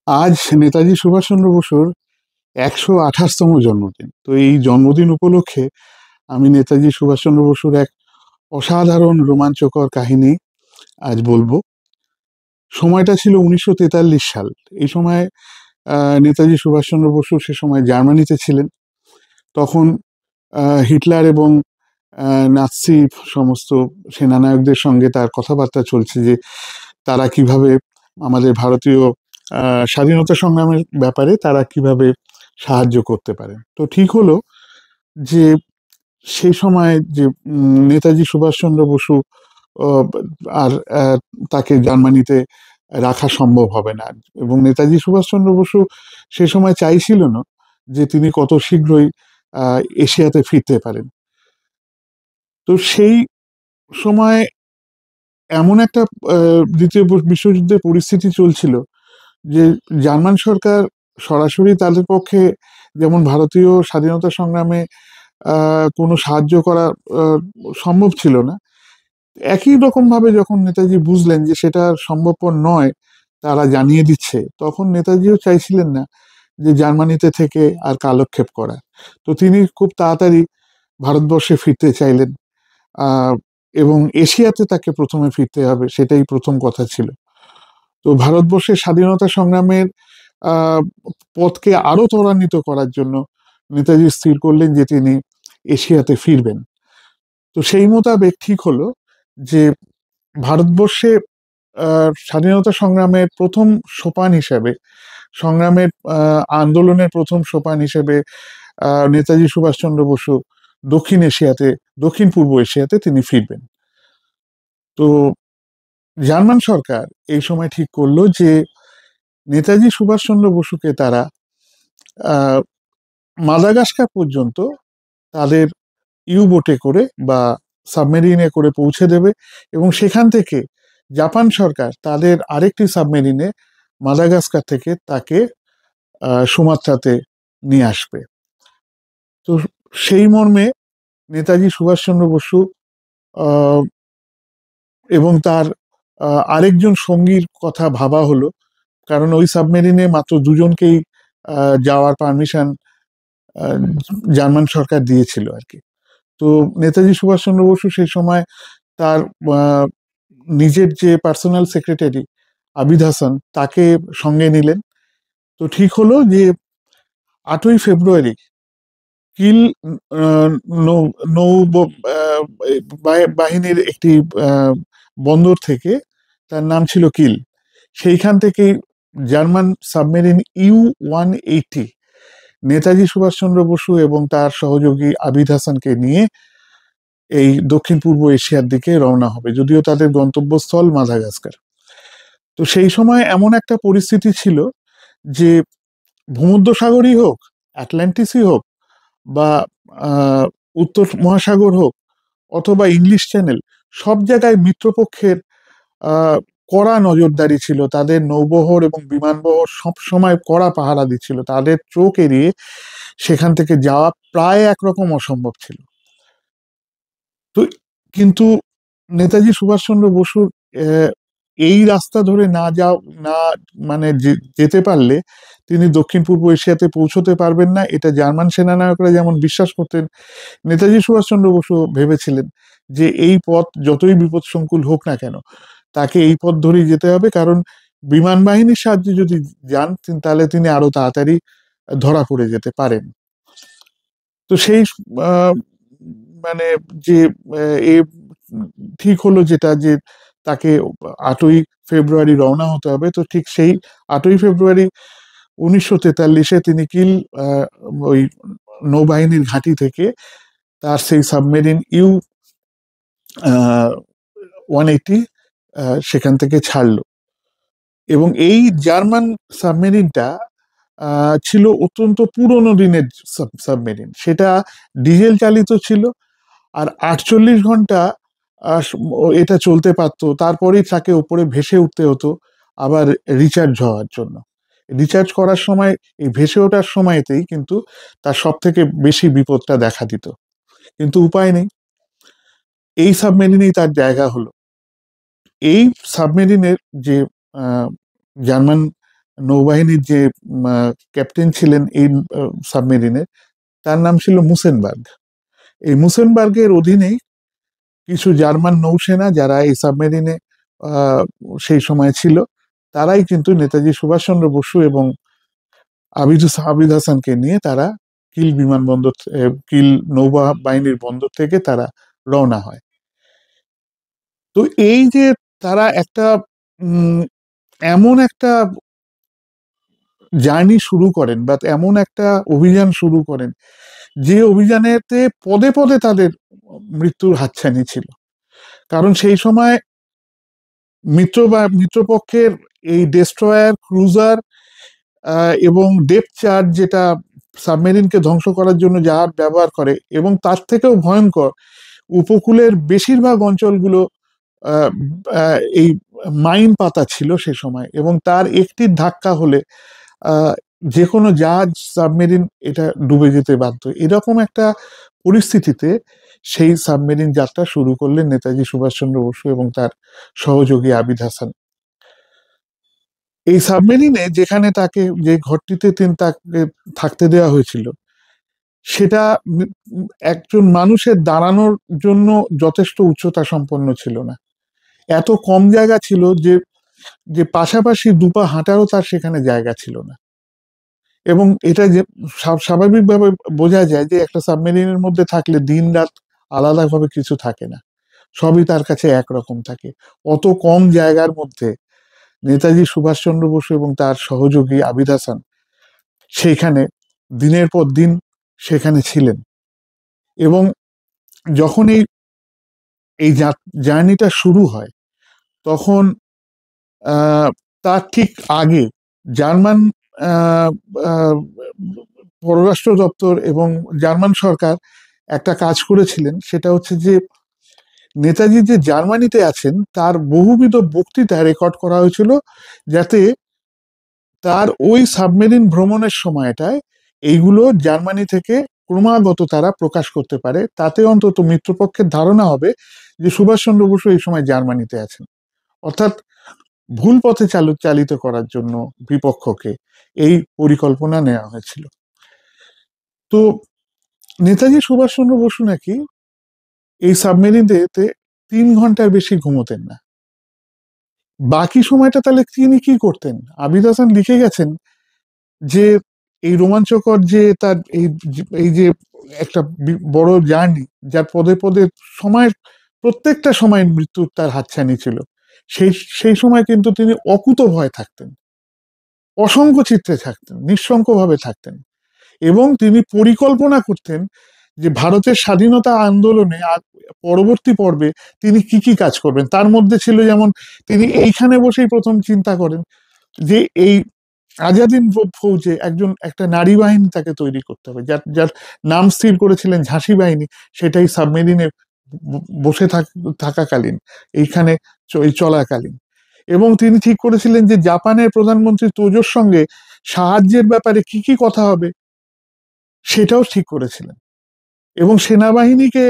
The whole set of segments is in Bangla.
আজ নেতাজি সুভাষচন্দ্র বসুর 128তম জন্মদিন। তো এই জন্মদিন উপলক্ষে আমি নেতাজি সুভাষচন্দ্র বসুর এক অসাধারণ রোমাঞ্চকর কাহিনী আজ বলবো। সময়টা ছিল 1943 সাল। এই সময় নেতাজি সুভাষচন্দ্র বসু সে সময় জার্মানিতে ছিলেন। তখন হিটলার এবং নাৎসি সমস্ত সেনানায়কদের সঙ্গে তার কথাবার্তা চলছে যে তারা কিভাবে আমাদের ভারতীয় স্বাধীনতা সংগ্রামের ব্যাপারে তারা কিভাবে সাহায্য করতে পারে। তো ঠিক হলো যে সেই সময় যে নেতাজি সুভাষচন্দ্র বসু আহ, আর তাকে জার্মানিতে রাখা সম্ভব হবে না, এবং নেতাজি সুভাষচন্দ্র বসু সে সময় চাইছিল না যে তিনি কত শীঘ্রই এশিয়াতে ফিরতে পারেন। তো সেই সময় এমন একটা দ্বিতীয় বিশ্বযুদ্ধের পরিস্থিতি চলছিল যে জার্মান সরকার সরাসরি তাদের পক্ষে যেমন ভারতীয় স্বাধীনতা সংগ্রামে কোনো সাহায্য করা আহ, সম্ভব ছিল না। একই রকম ভাবে যখন নেতাজি বুঝলেন যে সেটা সম্ভবপর নয়, তারা জানিয়ে দিচ্ছে, তখন নেতাজিও চাইছিলেন না যে জার্মানিতে থেকে আর কালক্ষেপ করা। তো তিনি খুব তাড়াতাড়ি ভারতবর্ষে ফিরতে চাইলেন, আহ এবং এশিয়াতে তাকে প্রথমে ফিরতে হবে, সেটাই প্রথম কথা ছিল। তো ভারতবর্ষের স্বাধীনতা সংগ্রামের আহ পথকে আরো ত্বরান্বিত করার জন্য নেতাজি স্থির করলেন যে তিনি এশিয়াতে ফিরবেন। তো সেই মোতাবেক ঠিক হলো যে ভারতবর্ষে স্বাধীনতা সংগ্রামের প্রথম সোপান হিসেবে, সংগ্রামের আন্দোলনের প্রথম সোপান হিসেবে নেতাজি সুভাষচন্দ্র বসু দক্ষিণ এশিয়াতে, দক্ষিণ পূর্ব এশিয়াতে তিনি ফিরবেন। তো জার্মান সরকার এই সময় ঠিক করলো যে নেতাজি সুভাষচন্দ্র বসুকে তারা আহ মাদাগাস্কার পর্যন্ত তাদের ইউবোটে করে বা সাবমেরিনে করে পৌঁছে দেবে, এবং সেখান থেকে জাপান সরকার তাদের আরেকটি সাবমেরিনে মাদাগাস্কার থেকে তাকে সুমাত্রাতে নিয়ে আসবে। তো সেই মর্মে নেতাজি সুভাষচন্দ্র বসু আহ, এবং তার আরেকজন সঙ্গীর কথা ভাবা হলো, কারণ ওই সাবমেরিনে মাত্র দুজনকেই যাওয়ার পারমিশন জার্মান সরকার দিয়েছিল আর কি। তো নেতাজি সুভাষচন্দ্র বসু সেই সময় তার আহ, নিজের যে পার্সোনাল সেক্রেটারি আবিদ হাসান তাকে সঙ্গে নিলেন। তো ঠিক হলো যে 8ই ফেব্রুয়ারি কিল আহ, নৌ নৌ বাহিনীর একটি আহ, বন্দর থেকে, তার নাম ছিল কিল, সেইখান থেকে জার্মান সাবমেরিন ইউ-180 নেতাজি সুভাষচন্দ্র বসু এবং তার সহযোগী আবিদ হাসানকে নিয়ে এই দক্ষিণ পূর্ব এশিয়ার দিকে রওনা হবে, যদিও তাদের গন্তব্যস্থল মাদাগাস্কার। তো সেই সময় এমন একটা পরিস্থিতি ছিল যে ভূমধ্যসাগরই হোক, আটলান্টিসই হোক, বা আহ, উত্তর মহাসাগর হোক, অথবা ইংলিশ চ্যানেল, সব জায়গায় মিত্রপক্ষের আহ, কড়া নজরদারি ছিল। তাদের নৌবহর এবং বিমানবহর সব সময় কড়া পাহারা দিচ্ছিল, তাদের চোখ এড়িয়ে সেখান থেকে যাওয়া প্রায় একরকম অসম্ভব ছিল। তো কিন্তু নেতাজি সুভাষচন্দ্র বসুর আহ, এই রাস্তা ধরে না যাও, না মানে যেতে পারলে তিনি দক্ষিণ পূর্ব এশিয়াতে পৌঁছতে পারবেন না, এটা জার্মান সেনানায়করা যেমন বিশ্বাস করতেন, নেতাজি সুভাষচন্দ্র বসু ভেবেছিলেন যে এই পথ যতই বিপদসংকুল হোক না কেন তাকে এই পথ ধরেই যেতে হবে, কারণ বিমান বাহিনীর সাহায্যে যদি যান তাহলে তিনি আরো তাড়াতাড়ি ধরা পড়ে যেতে পারেন। তো সেই আহ, মানে যে এ ঠিক হলো যেটা যে তাকে 8ই ফেব্রুয়ারি রওনা হতে হবে। তো ঠিক সেই 8ই ফেব্রুয়ারি 1943-এ তিনি কিল ওই নৌবাহিনীর ঘাঁটি থেকে তার সেই সাবমেরিন ইউ-180 সেখান থেকে ছাড়লো। এবং এই জার্মান সাবমেরিনটা ছিল অত্যন্ত পুরনো দিনের সাবমেরিন, সেটা ডিজেল চালিত ছিল, আর 48 ঘন্টা এটা চলতে পারতো, তারপরেই তাকে উপরে ভেসে উঠতে হতো আবার রিচার্জ হওয়ার জন্য। রিচার্জ করার সময়, এই ভেসে ওঠার সময়তেই কিন্তু তার সব থেকে বেশি বিপদটা দেখা দিত, কিন্তু উপায় নেই, এই সাবমেরিনেই তার জায়গা হলো। এই সাবমেরিনের যে আহ, জার্মান নৌবাহিনীর যে ক্যাপ্টেন ছিলেন এই সাবমেরিনের, তার নাম ছিল মুসেনবার্গ। এই মুসেনবার্গের অধীনেই কিছু জার্মান নৌসেনা যারা এই সাবমেরিনে আহ, সেই সময় ছিল, তারাই কিন্তু নেতাজি সুভাষচন্দ্র বসু এবং আবিদ হাসানকে নিয়ে তারা কিল বিমানবন্দর কিল নৌবাহিনীর বন্দর থেকে তারা রওনা হয়। তো এই যে তারা একটা উম, এমন একটা জার্নি শুরু করেন বা এমন একটা অভিযান শুরু করেন, যে অভিযানেতে পদে পদে তাদের মৃত্যুর হাতছানি ছিল। কারণ সেই সময় মিত্রপক্ষের এই ডেস্ট্রয়ার, ক্রুজার এবং ডেপথ চার্জ, যেটা সাবমেরিনকে ধ্বংস করার জন্য জাহাজ ব্যবহার করে, এবং তার থেকেও ভয়ঙ্কর উপকূলের বেশিরভাগ অঞ্চলগুলো আহ, এই মাইন পাতা ছিল সে সময়, এবং তার একটি ধাক্কা হলে আহ, যে কোনো জাহাজ, সাবমেরিন এটা ডুবে যেতে বাধ্য। এরকম একটা পরিস্থিতিতে সেই সাবমেরিন যাত্রা শুরু করলেন নেতাজি সুভাষচন্দ্র বসু এবং তার সহযোগী আবিদ হাসান। এই সাবমেরিনে যেখানে তাকে, যে ঘরটিতে তাকে থাকতে দেওয়া হয়েছিল, সেটা একজন মানুষের দাঁড়ানোর জন্য যথেষ্ট উচ্চতা সম্পন্ন ছিল না। এত কম জায়গা ছিল যে যে পাশাপাশি দুপা হাঁটারও তার সেখানে জায়গা ছিল না। এবং এটা যে স্বাভাবিকভাবে বোঝা যায় যে একটা সাবমেরিনের মধ্যে থাকলে দিন রাত আলাদাভাবে কিছু থাকে না, সবই তার কাছে একরকম থাকে। অত কম জায়গার মধ্যে নেতাজি সুভাষচন্দ্র বসু এবং তার সহযোগী আবিদ হাসান সেইখানে দিনের পর দিন সেখানে ছিলেন। এবং যখন এই জার্নিটা শুরু হয়, তখন আহ, তার ঠিক আগে জার্মান আহ, আহ, পররাষ্ট্র দপ্তর এবং জার্মান সরকার একটা কাজ করেছিলেন। সেটা হচ্ছে যে নেতাজি যে জার্মানিতে আছেন তার বহুবিধ বক্তৃতা রেকর্ড করা হয়েছিল, যাতে তার ওই সাবমেরিন ভ্রমণের সময়টায় এইগুলো জার্মানি থেকে ক্রমাগত তারা প্রকাশ করতে পারে। তাতে অন্তত মিত্রপক্ষের ধারণা হবে যে সুভাষচন্দ্র বসু এই সময় জার্মানিতে আছেন। অর্থাৎ ভুল পথে চালিত করার জন্য বিপক্ষকে এই পরিকল্পনা নেওয়া হয়েছিল। তো নেতাজি সুভাষচন্দ্র বসু নাকি এই সাবমেরিনেতে 3 ঘন্টার বেশি ঘুমোতেন না। বাকি সময়টা তাহলে তিনি কি করতেন? আবিদ হাসান লিখে গেছেন যে এই রোমাঞ্চকর যে তার এই যে একটা বড় জার্নি, যার পদে পদে সময়ের প্রত্যেকটা সময় মৃত্যুর তার হাতছানি ছিল, সেই সেই সময় কিন্তু তিনি অকুত ভয় থাকতেন, অসংখ্য চিত্রে থাকতেন, নিঃশঙ্কভাবে থাকতেন। এবং তিনি পরিকল্পনা করতেন যে ভারতের স্বাধীনতা আন্দোলনে পরবর্তী পর্বে তিনি কি কি কাজ করবেন। তার মধ্যে ছিল যেমন, তিনি এইখানে বসেই প্রথম চিন্তা করেন যে এই আজাদিন ফৌজে একটা নারী বাহিনী তাকে তৈরি করতে হবে, যার যার নাম স্থির করেছিলেন ঝাঁসি বাহিনী। সেটাই সাবমেরিনে বসে থাকাকালীন, এইখানে এই চলাকালীন। এবং তিনি ঠিক করেছিলেন যে জাপানের প্রধানমন্ত্রী তোজোর সঙ্গে সাহায্যের ব্যাপারে কি কি কথা হবে, সেটাও ঠিক করেছিলেন। এবং সেনাবাহিনীকে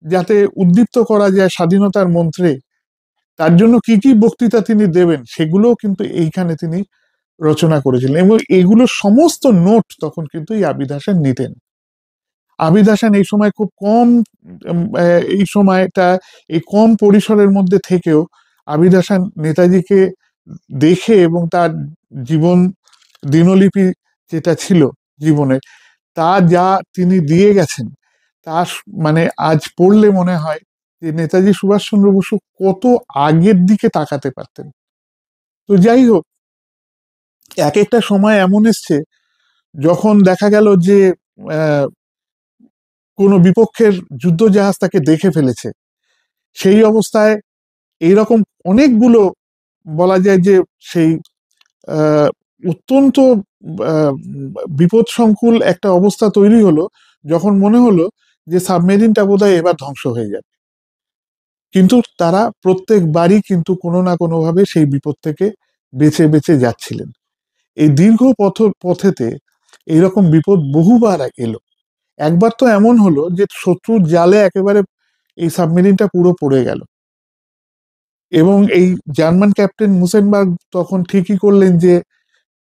যাতে উদ্দীপ্ত করা যায় স্বাধীনতার মন্ত্রে, তার জন্য কি কি বক্তৃতা তিনি দেবেন, সেগুলোও কিন্তু এইখানে তিনি রচনা করেছিলেন। এবং এগুলো সমস্ত নোট তখন কিন্তু এই আবিদ হাসান নিতেন। আবিদ হাসান এই সময় খুব কম, এই সময়টা, এই কম পরিসরের মধ্যে থেকেও আবিদ হাসান নেতাজিকে দেখে এবং তার জীবন দিনলিপি যেটা ছিল জীবনে, তা যা তিনি দিয়ে গেছেন, তা মানে আজ পড়লে মনে হয় যে নেতাজি সুভাষচন্দ্র বসু কত আগের দিকে তাকাতে পারতেন। তো যাই হোক, এক একটা সময় এমন এসছে যখন দেখা গেল যে আহ, কোনো বিপক্ষের যুদ্ধ জাহাজ তাকে দেখে ফেলেছে। সেই অবস্থায় এইরকম অনেকগুলো, বলা যায় যে সেই আহ, অত্যন্ত আহ, বিপদসংকুল একটা অবস্থা তৈরি হলো, যখন মনে হলো যে সাবমেরিনটা বোধহয় এবার ধ্বংস হয়ে যাবে। কিন্তু তারা প্রত্যেকবারই কিন্তু কোনো না কোনো ভাবে সেই বিপদ থেকে বেঁচে বেঁচে যাচ্ছিলেন। এই দীর্ঘ পথেতে এইরকম বিপদ বহুবার এলো। একবার তো এমন হলো যে শত্রুর জালে একেবারে এই সাবমেরিনটা পুরো পড়ে গেল। এবং এই জার্মান ক্যাপ্টেন মুসেনবার্গ তখন ঠিকই করলেন যে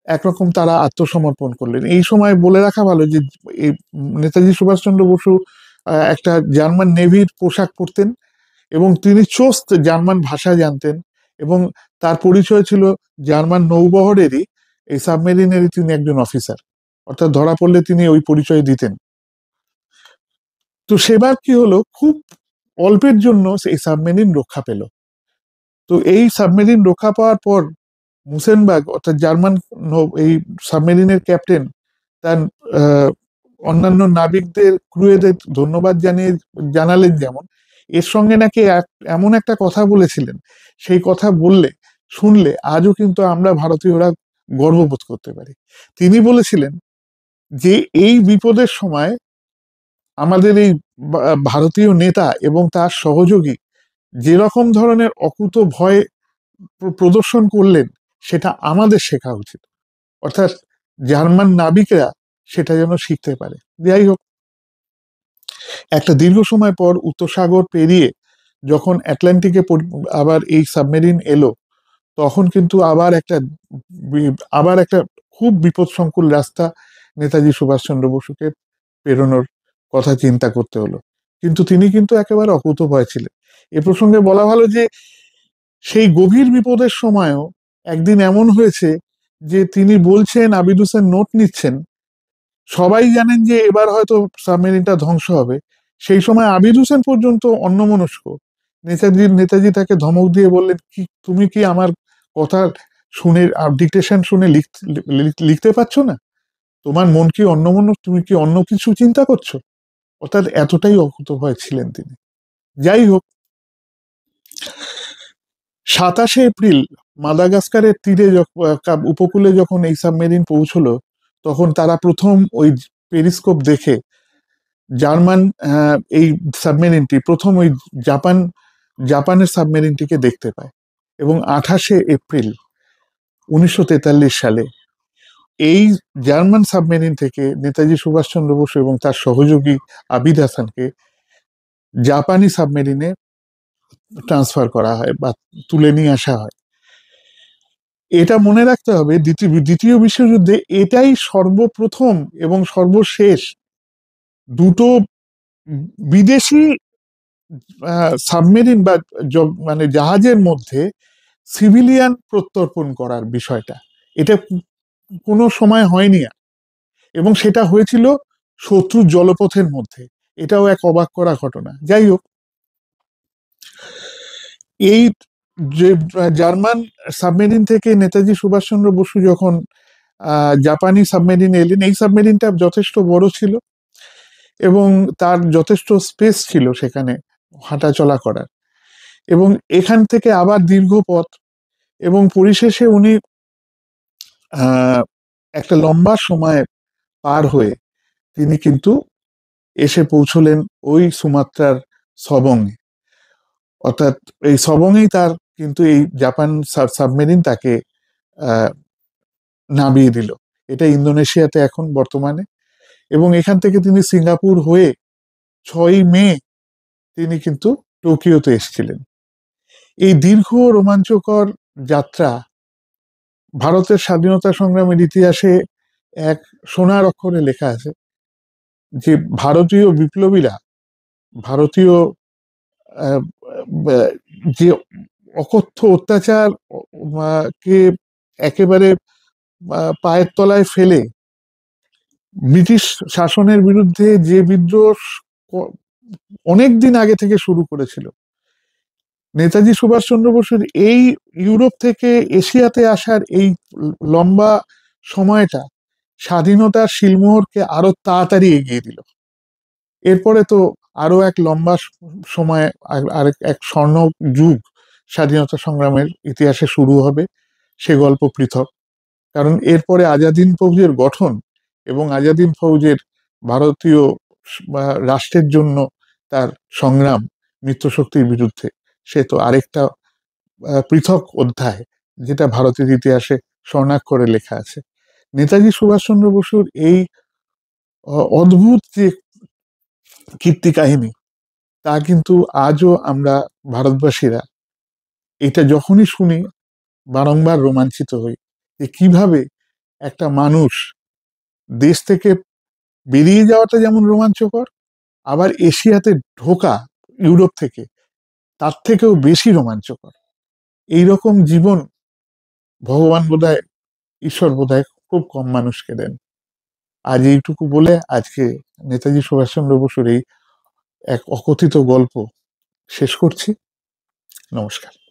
একরকম তারা আত্মসমর্পণ করলেন। এই সময় বলে রাখা ভালো যে এই নেতাজি সুভাষচন্দ্র বসু একটা জার্মান নেভির পোশাক পরতেন এবং তিনি চোস্ত জার্মান ভাষা জানতেন এবং তার পরিচয় ছিল জার্মান নৌবহরেরই, এই সাবমেরিনেরই তিনি একজন অফিসার, অর্থাৎ ধরা পড়লে তিনি ওই পরিচয় দিতেন। তো সেবার কি হলো, খুব অল্পের জন্য এই সাবমেরিন রক্ষা পেল। তো এই সাবমেরিন রক্ষা পাওয়ার পর মুসেনবার্গ অর্থাৎ জার্মান এই সাবমেরিনের ক্যাপ্টেন তার অন্যান্য নাবিকদের ক্রুয়েদের ধন্যবাদ জানালেন যেমন, এর সঙ্গে নাকি এমন একটা কথা বলেছিলেন, সেই কথা শুনলে আজও কিন্তু আমরা ভারতীয়রা গর্ববোধ করতে পারি। তিনি বলেছিলেন যে এই বিপদের সময় আমাদের এই ভারতীয় নেতা এবং তার সহযোগী যেরকম ধরনের অকুত ভয় প্রদর্শন করলেন, সেটা আমাদের শেখা উচিত, অর্থাৎ জার্মান নাবিকরা সেটা যেন শিখতে পারে। যাই হোক, একটা দীর্ঘ সময় পর উত্তর সাগর পেরিয়ে যখন আটলান্টিকে আবার এই সাবমেরিন এলো, তখন কিন্তু আবার একটা খুব বিপদসংকুল রাস্তা নেতাজি সুভাষচন্দ্র বসুকে পেরোনোর কথা চিন্তা করতে হলো। কিন্তু তিনি কিন্তু একেবারে অকুতভয় ছিলেন। এ প্রসঙ্গে বলা ভালো যে সেই গভীর বিপদের সময়ও একদিন এমন হয়েছে যে তিনি বলছেন, আবিদ হোসেন নোট নিচ্ছেন, সবাই জানেন যে এবার হয়তো সাবমেরিনটা ধ্বংস হবে, সেই সময় আবিদ হোসেন পর্যন্ত অন্যমনস্ক। নেতাজি তাকে ধমক দিয়ে বললেন, কি তুমি কি আমার কথা শুনে ডিকটেশন শুনে লিখতে পারছো না? তোমার মন কি তুমি কি অন্য কিছু চিন্তা করছো? অর্থাৎ এতটাই অকুতভয় ছিলেন তিনি। যাই হোক, 27 এপ্রিল মাদাগাস্কারের উপকূলে যখন এই সাবমেরিন পৌঁছলো, তখন তারা প্রথম ওই পেরিস্কোপ দেখে জার্মান এই সাবমেরিনটি প্রথম ওই জাপানের সাবমেরিনটিকে দেখতে পায়। এবং 28 এপ্রিল 1943 সালে এই জার্মান সাবমেরিন থেকে নেতাজি সুভাষচন্দ্র বসু এবং তার সহযোগী আবিদ হাসানকে জাপানি সাবমেরিনে ট্রান্সফার করা হয় বা তুলে নিয়ে আসা হয়। এটা মনে রাখতে হবে, দ্বিতীয় বিশ্বযুদ্ধে এটাই সর্বপ্রথম এবং সর্বশেষ দুটো বিদেশি সাবমেরিন বা মানে জাহাজের মধ্যে সিভিলিয়ান প্রত্যর্পণ করার বিষয়টা, এটা কোনো সময় হয়নি। এবং সেটা হয়েছিল শত্রু জলপথের মধ্যে, এটাও এক অবাক করা ঘটনা। যাই হোক, এই যে জার্মান সাবমেরিন থেকে নেতাজি সুভাষচন্দ্র বসু যখন জাপানি সাবমেরিনে এলেন, এই সাবমেরিনটা যথেষ্ট বড় ছিল এবং তার যথেষ্ট স্পেস ছিল সেখানে হাঁটা চলা করার, এবং এখান থেকে আবার দীর্ঘ পথ, এবং পরিশেষে উনি একটা লম্বা সময় পার হয়ে তিনি কিন্তু এসে পৌঁছলেন ওই সুমাত্রার সবংয়ে। অর্থাৎ এই সবংয়েই তার কিন্তু এই জাপান সাবমেরিন তাকে নামিয়ে দিল। এটা ইন্দোনেশিয়াতে এখন বর্তমানে। এবং এখান থেকে তিনি সিঙ্গাপুর হয়ে 6 মে তিনি কিন্তু টোকিওতে এসেছিলেন। এই দীর্ঘ রোমাঞ্চকর যাত্রা ভারতের স্বাধীনতা সংগ্রামের ইতিহাসে এক সোনার অক্ষরে লেখা আছে যে ভারতীয় বিপ্লবীরা ভারতীয় যে অকথ্য অত্যাচার কে একেবারে পায়ের তলায় ফেলে ব্রিটিশ শাসনের বিরুদ্ধে যে বিদ্রোহ অনেকদিন আগে থেকে শুরু করেছিল, নেতাজি সুভাষচন্দ্র বসুর এই ইউরোপ থেকে এশিয়াতে আসার এই লম্বা সময়টা স্বাধীনতার শিলমোহরকে আরো তাড়াতাড়ি এগিয়ে দিল। এরপরে তো আরো এক লম্বা সময়, আরেক এক স্বর্ণ যুগ স্বাধীনতা সংগ্রামের ইতিহাসে শুরু হবে। সে গল্প পৃথক, কারণ এরপরে আজাদিন ফৌজের গঠন এবং আজাদিন ফৌজের ভারতীয় রাষ্ট্রের জন্য তার সংগ্রাম মিত্রশক্তির বিরুদ্ধে, সে তো আরেকটা পৃথক অধ্যায়, যেটা ভারতের ইতিহাসে স্বর্ণাক্ষরে লেখা আছে। নেতাজি সুভাষচন্দ্র বসুর এই অদ্ভুত যে কীর্তি কাহিনী, তা কিন্তু আজও আমরা ভারতবাসীরা এটা যখনই শুনি বারংবার রোমাঞ্চিত হই যে কিভাবে একটা মানুষ দেশ থেকে বেরিয়ে যাওয়াটা যেমন রোমাঞ্চকর, আবার এশিয়াতে ঢোকা ইউরোপ থেকে তার থেকেও বেশি রোমাঞ্চকর। এইরকম জীবন ভগবান বোধহয়, ঈশ্বর বোধহয় খুব কম মানুষকে দেন। আজ এইটুকু বলে আজকে নেতাজি সুভাষচন্দ্র বসুর এই এক অকথিত গল্প শেষ করছি। নমস্কার।